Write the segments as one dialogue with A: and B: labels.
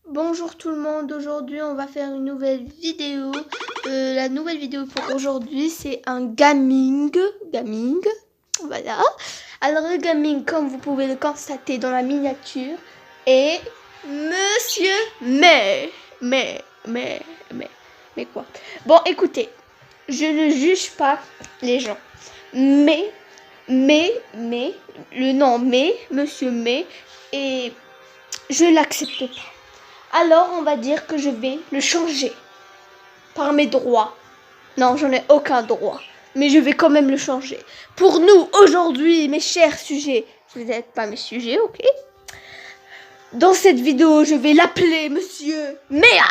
A: Bonjour tout le monde, aujourd'hui on va faire une nouvelle vidéo. La nouvelle vidéo pour aujourd'hui c'est un gaming, voilà. Alors le gaming, comme vous pouvez le constater dans la miniature, est Monsieur mais quoi? Bon écoutez, je ne juge pas les gens, mais le nom Monsieur mais, et je l'accepte pas. Alors, on va dire que je vais le changer par mes droits. Non, j'en ai aucun droit. Mais je vais quand même le changer. Pour nous, aujourd'hui, mes chers sujets. Vous n'êtes pas mes sujets, ok? Dans cette vidéo, je vais l'appeler Monsieur Méat.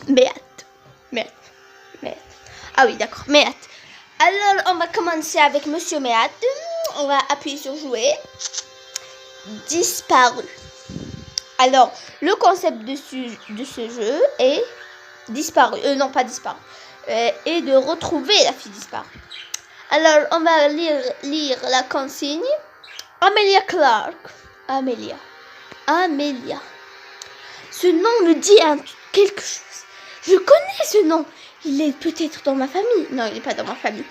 A: Méat. Ah oui, d'accord, Méat. Alors, on va commencer avec Monsieur Méat. On va appuyer sur jouer. Disparu. Alors, le concept de ce jeu est disparu. Non, pas disparu. Et de retrouver la fille disparue. Alors, on va lire la consigne. Amelia Clark. Amelia. Ce nom me dit quelque chose. Je connais ce nom. Il est peut-être dans ma famille. Non, il n'est pas dans ma famille.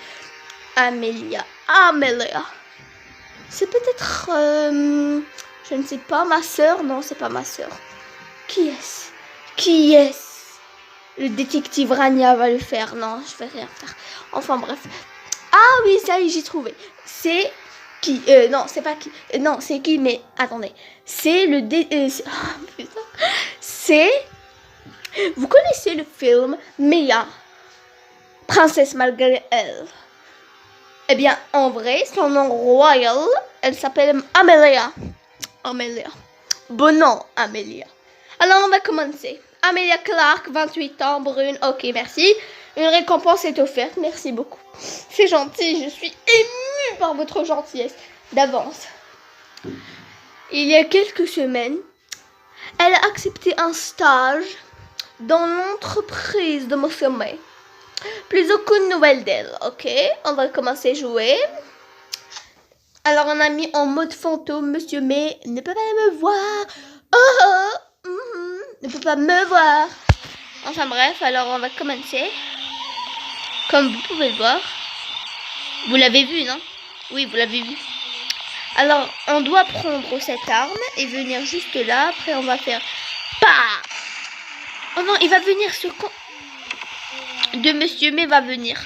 A: Amelia. C'est peut-être... je ne sais pas, ma sœur. Non, c'est pas ma sœur. Qui est-ce? Le détective Rania va le faire. Non, je vais rien faire. Enfin bref. Ah oui, ça y est, j'ai trouvé. C'est qui? Non, c'est pas qui. Non, c'est qui, mais attendez. C'est le oh, putain. C'est... Vous connaissez le film Mia, Princesse malgré elle? Eh bien, en vrai, son nom royal, elle s'appelle Amelia. Bon nom, Amelia. Alors, on va commencer. Amelia Clark, 28 ans, brune. Ok, merci. Une récompense est offerte. Merci beaucoup. C'est gentil. Je suis émue par votre gentillesse d'avance. Il y a quelques semaines, elle a accepté un stage dans l'entreprise de Monsieur May. Plus aucune nouvelle d'elle. Ok, on va commencer à jouer. Alors, on a mis en mode fantôme. Monsieur May ne peut pas me voir. Ne peut pas me voir. Enfin bref, alors on va commencer. Comme vous pouvez le voir. Vous l'avez vu, non? Oui, vous l'avez vu. Alors, on doit prendre cette arme et venir juste là. Après, on va faire... Bah! Oh non, il va venir, ce con de Monsieur May va venir.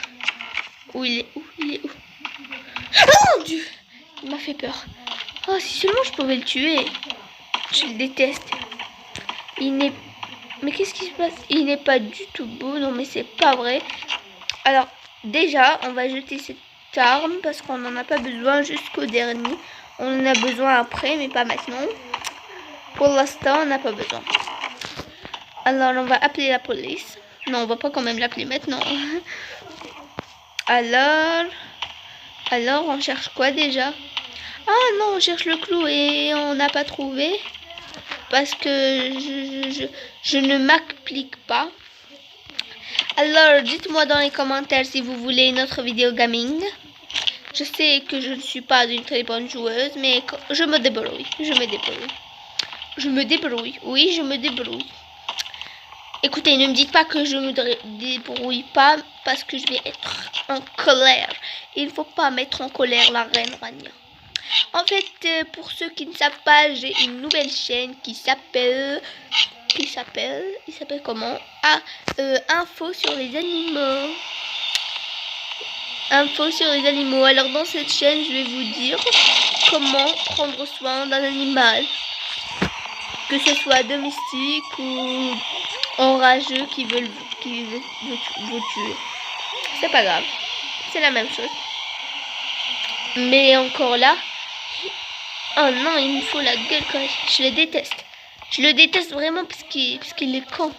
A: Où il est? Où? Oh mon Dieu! Il m'a fait peur. Oh, si seulement je pouvais le tuer. Je le déteste. Mais qu'est-ce qui se passe? Il n'est pas du tout beau. Non, mais c'est pas vrai. Alors, déjà, on va jeter cette arme parce qu'on n'en a pas besoin jusqu'au dernier. On en a besoin après, mais pas maintenant. Pour l'instant, on n'a pas besoin. Alors, on va appeler la police. Non, on va pas quand même l'appeler maintenant. Alors, on cherche quoi déjà? Ah non, on cherche le clou et on n'a pas trouvé. Parce que je ne m'applique pas. Alors, dites-moi dans les commentaires si vous voulez une autre vidéo gaming. Je sais que je ne suis pas une très bonne joueuse, mais je me débrouille. Oui, je me débrouille. Écoutez, ne me dites pas que je me débrouille pas parce que je vais être en colère. Il ne faut pas mettre en colère la reine Rania. En fait, pour ceux qui ne savent pas, j'ai une nouvelle chaîne qui s'appelle comment? Ah, Info sur les animaux. Alors dans cette chaîne, je vais vous dire comment prendre soin d'un animal, que ce soit domestique ou enrageux qui veut vous tuer. C'est pas grave, c'est la même chose. Mais encore là, oh non, il me faut la gueule quand je le déteste. Je le déteste vraiment parce qu'il est con.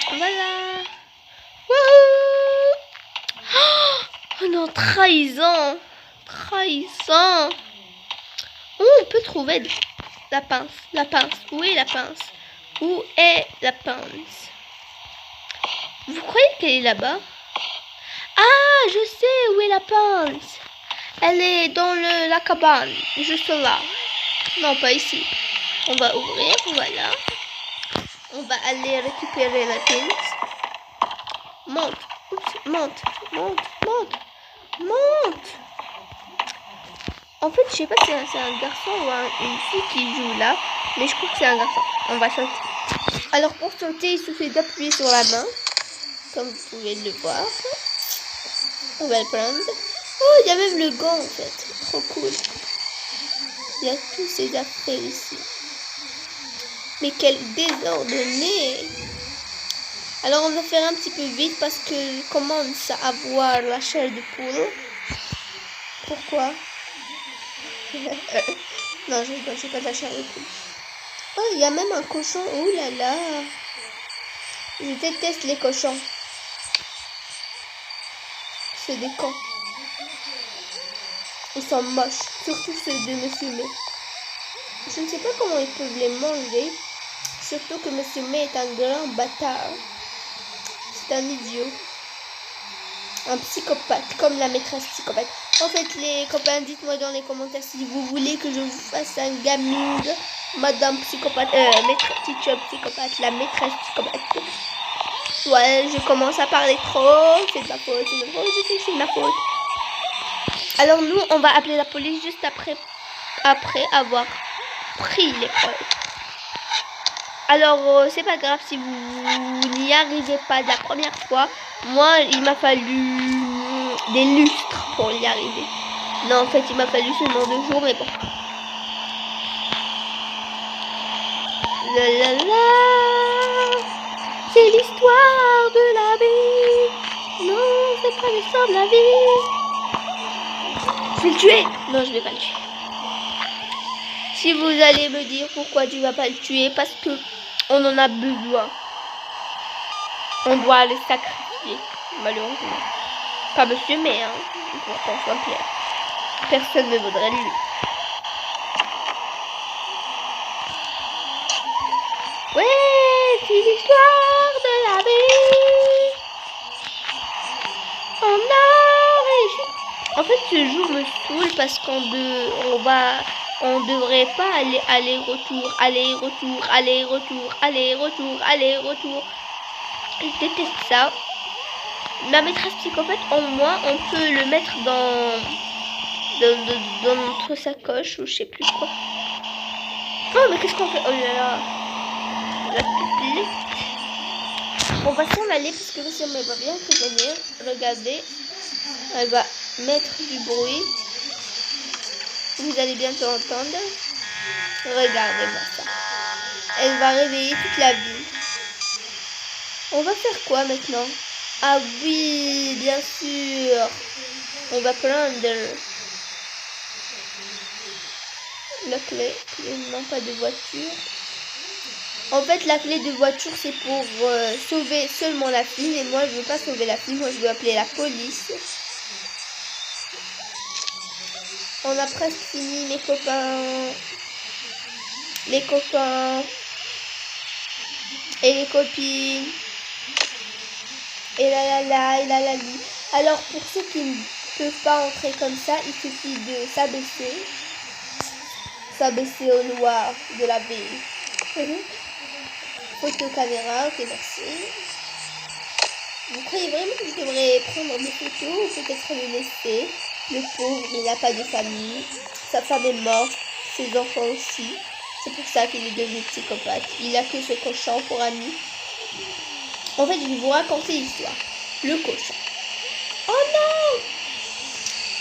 A: Voilà. Wouhou! Oh non, trahison. Oh, on peut trouver la pince. Où est la pince? Vous croyez qu'elle est là-bas? Ah, je sais où est la pince. Elle est dans la cabane, juste là. Non, pas ici. On va ouvrir, voilà. On va aller récupérer la pince. Monte. Oups, monte. En fait, je sais pas si c'est un garçon ou une fille qui joue là. Mais je crois que c'est un garçon. On va sauter. Alors pour sauter, il suffit d'appuyer sur la main. Comme vous pouvez le voir. On va le prendre. Oh, il y a même le gant en fait. Trop cool. Il y a tous ces affaires ici. Mais quel désordonné. Alors on va faire un petit peu vite parce que je commence à avoir la chair de poule. Pourquoi? Non, je pas de la chair de poule. Oh, il y a même un cochon. Oh là là. Je déteste les cochons. C'est des cons. Ils sont moches. Surtout ceux de Monsieur May. Je ne sais pas comment ils peuvent les manger. Surtout que Monsieur May est un grand bâtard. C'est un idiot. Un psychopathe, comme la maîtresse psychopathe. En fait, les copains, dites-moi dans les commentaires si vous voulez que je vous fasse un gaming. Madame psychopathe, maîtresse teacher psychopathe, la maîtresse psychopathe. Ouais, je commence à parler trop. C'est de ma faute, je sais que c'est de ma faute. Alors nous, on va appeler la police juste après avoir pris l'épreuve. Alors, c'est pas grave si vous n'y arrivez pas de la première fois. Moi, il m'a fallu des lustres pour y arriver. Non, en fait, il m'a fallu seulement 2 jours, mais bon. C'est l'histoire de la vie. Non, c'est pas l'histoire de la vie. Je vais le tuer. Non, je vais pas le tuer. Si vous allez me dire pourquoi tu vas pas le tuer, parce que on en a besoin. On doit le sacrifier, malheureusement. Pas Monsieur May, hein, pour qu'on soit clair. Personne ne voudrait lui. Ouais, c'est l'histoire de la vie. On a réussi. En fait, ce jour me saoule parce on devrait pas aller aller-retour. Je déteste ça. La maîtresse psychopathe, au moins, on peut le mettre dans notre sacoche ou je sais plus quoi. Oh, mais qu'est-ce qu'on fait? Oh là là. La pipelette. On va s'en aller parce que Monsieur May va bien venir. Regardez. Elle va mettre du bruit. Vous allez bientôt entendre. Regardez-moi ça. Elle va réveiller toute la ville. On va faire quoi maintenant? Ah oui, bien sûr. On va prendre la clé. Non, pas de voiture. En fait, la clé de voiture, c'est pour sauver seulement la fille. Et moi, je veux pas sauver la fille. Moi, je veux appeler la police. On a presque fini, mes copains. Les copains. Et les copines. Et la li. Alors, pour ceux qui ne peuvent pas entrer comme ça, il suffit de s'abaisser. S'abaisser au noir de la ville. Photo caméra, ok, merci. Vous croyez vraiment que je devrais prendre des photos ou peut-être le laisser? Le pauvre, il n'a pas de famille. Sa femme est morte, ses enfants aussi. C'est pour ça qu'il est devenu psychopathe. Il a que ce cochon pour ami. En fait, je vais vous raconter l'histoire. Le cochon. Oh non!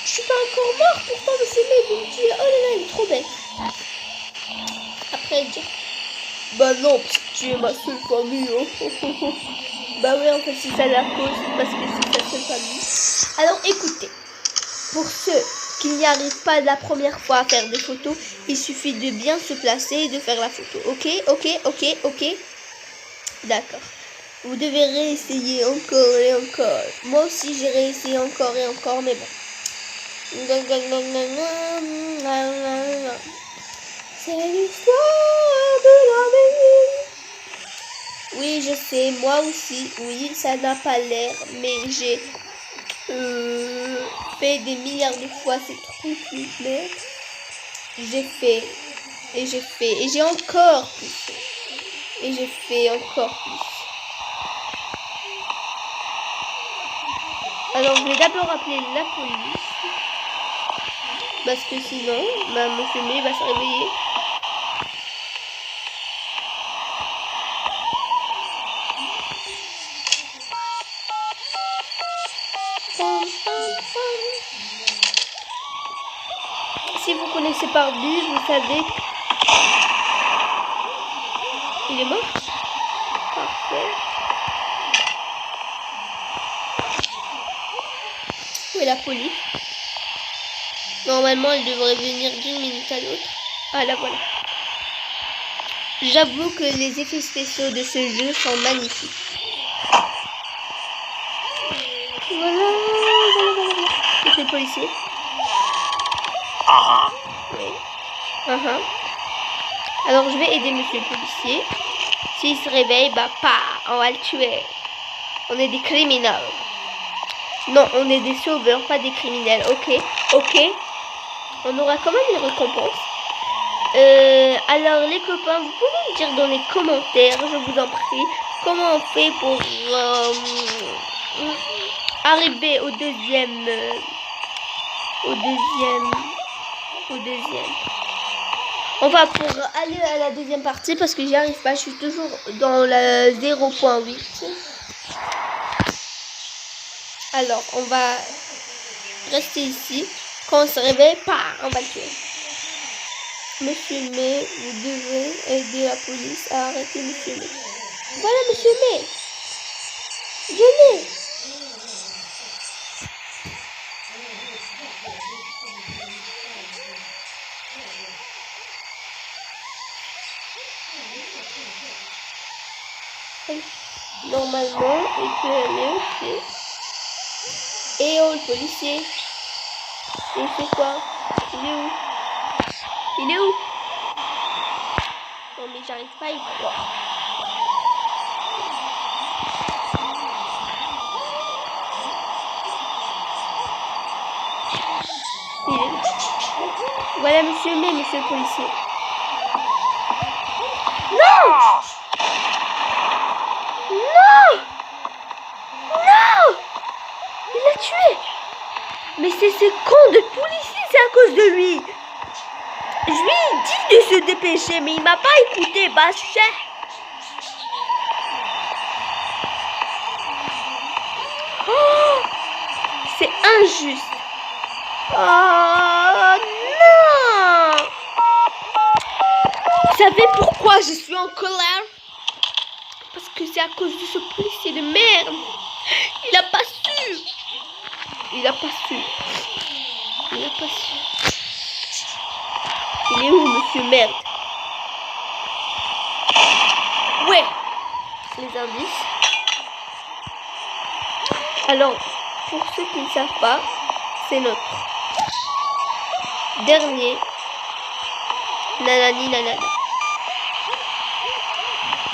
A: Je suis pas encore morte, pourtant Monsieur May vous me tuer. Oh là là, il est trop bête. Après, elle dit, bah non, parce que tu es ma seule famille. Oh. Bah oui, en fait, c'est ça la cause, parce que c'est sa seule famille. Alors, écoutez, pour ceux qui n'y arrivent pas la première fois à faire des photos, il suffit de bien se placer et de faire la photo. Ok. D'accord. Vous devez réessayer encore et encore. Moi aussi, j'ai réessayé encore et encore, mais bon. C'est l'histoire de la vie. Oui, je sais, moi aussi. Oui, ça n'a pas l'air, mais j'ai fait des milliards de fois ces trucs, mais j'ai fait Et j'ai fait. Et j'ai encore plus. Et j'ai fait encore plus. Alors, je vais d'abord appeler la police. Parce que sinon, bah, Monsieur May va se réveiller. Si vous connaissez Parbus, vous savez qu'il est mort. Parfait. Où est la police? Normalement, elle devrait venir d'une minute à l'autre. Ah, là, voilà. J'avoue que les effets spéciaux de ce jeu sont magnifiques. Voilà. Monsieur le policier. Oui. Alors, je vais aider monsieur le policier. S'il se réveille, bah, on va le tuer. On est des criminels. Non, on est des sauveurs, pas des criminels. Ok. On aura quand même une récompense. Alors, les copains, vous pouvez me dire dans les commentaires, je vous en prie, comment on fait pour arriver au deuxième. Enfin, pour aller à la deuxième partie, parce que j'y arrive pas, je suis toujours dans la 0.8. Alors, on va rester ici. Quand on se réveille, on va le tuer. Monsieur May, vous devez aider la police à arrêter Monsieur May. Voilà Monsieur May. Venez. Normalement, il peut aller aussi. Et oh, le policier. Il fait quoi? Il est où? Non mais j'arrive pas à y croire. Il est où? Voilà Monsieur May, monsieur le policier. Non! Il l'a tué! Mais c'est ce con de policier, c'est à cause de lui! Je lui ai dit de se dépêcher, mais il m'a pas écouté, Oh, c'est injuste. Oh non! Vous savez pourquoi je suis en colère? Parce que c'est à cause de ce policier de merde. Il a pas su. Il est où, monsieur merde? Ouais. Les indices. Alors, pour ceux qui ne savent pas, c'est notre dernier nanani nanana.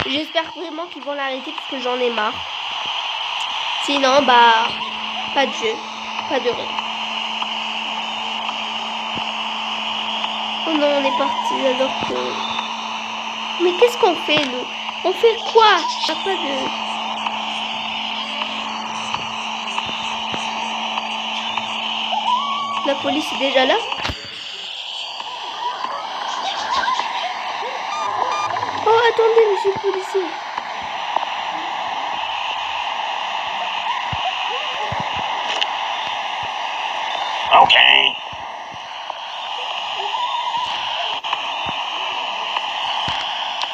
A: J'espère vraiment qu'ils vont l'arrêter parce que j'en ai marre. Sinon, pas de jeu, pas de rien. Oh non, on est parti alors que... Mais qu'est-ce qu'on fait, nous? On fait quoi? Pas de... La police est déjà là? Oh, attendez, monsieur le policier.
B: Ok.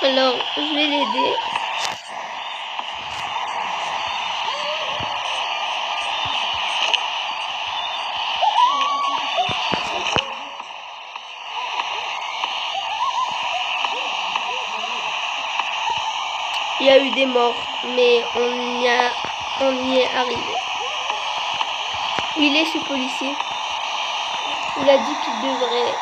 A: Alors, je vais l'aider. Il y a eu des morts, mais on y est arrivé. Où il est ce policier? Il a dit qu'il devrait...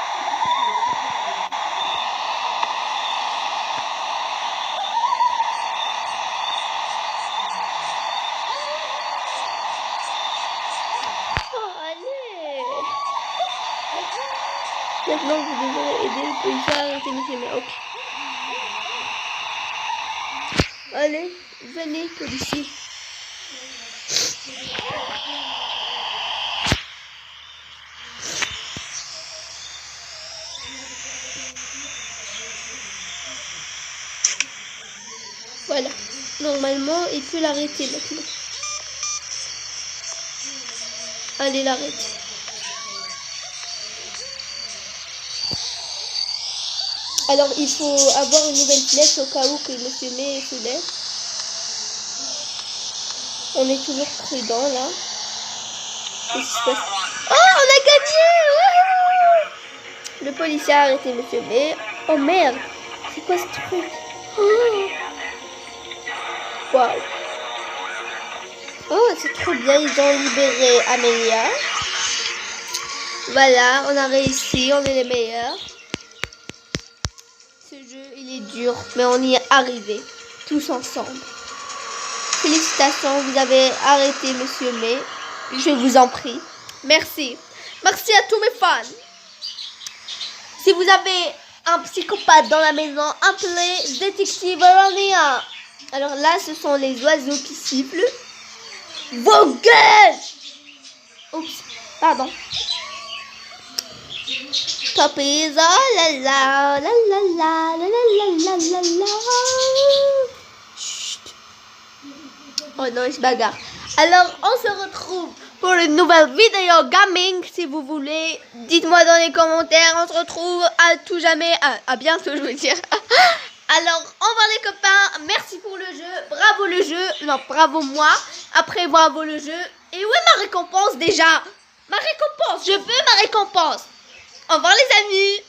A: Oh, allez! Maintenant, vous devrez aider le policier à arrêter monsieur mais ok. Allez, venez, policier. Voilà. Normalement, il peut l'arrêter maintenant. Allez, l'arrêter. Alors, il faut avoir une nouvelle flèche au cas où que monsieur May se lève. On est toujours prudent, là. Qu'est-ce qui se passe? Oh, on a gagné! Wouhou! Le policier a arrêté monsieur May. Oh, merde! C'est quoi ce truc? Oh. Waouh! Oh, c'est trop bien, ils ont libéré Amelia. Voilà, on a réussi, on est les meilleurs. Ce jeu, il est dur, mais on y est arrivé, tous ensemble. Félicitations, vous avez arrêté Monsieur May. Je vous en prie. Merci. Merci à tous mes fans. Si vous avez un psychopathe dans la maison, appelez Détective Rania. Alors là, ce sont les oiseaux qui sifflent. Vos gueules! Oups, pardon. Puppies, oh la la, la la la, la la la la la. Chut. Oh non, il se bagarre. Alors, on se retrouve pour une nouvelle vidéo gaming, si vous voulez. Dites-moi dans les commentaires, on se retrouve à tout jamais, à bientôt, je veux dire. Alors, au revoir les copains, merci pour le jeu, bravo le jeu, non, bravo moi, après bravo le jeu. Et où est ma récompense déjà? Ma récompense, je veux ma récompense. Au revoir les amis.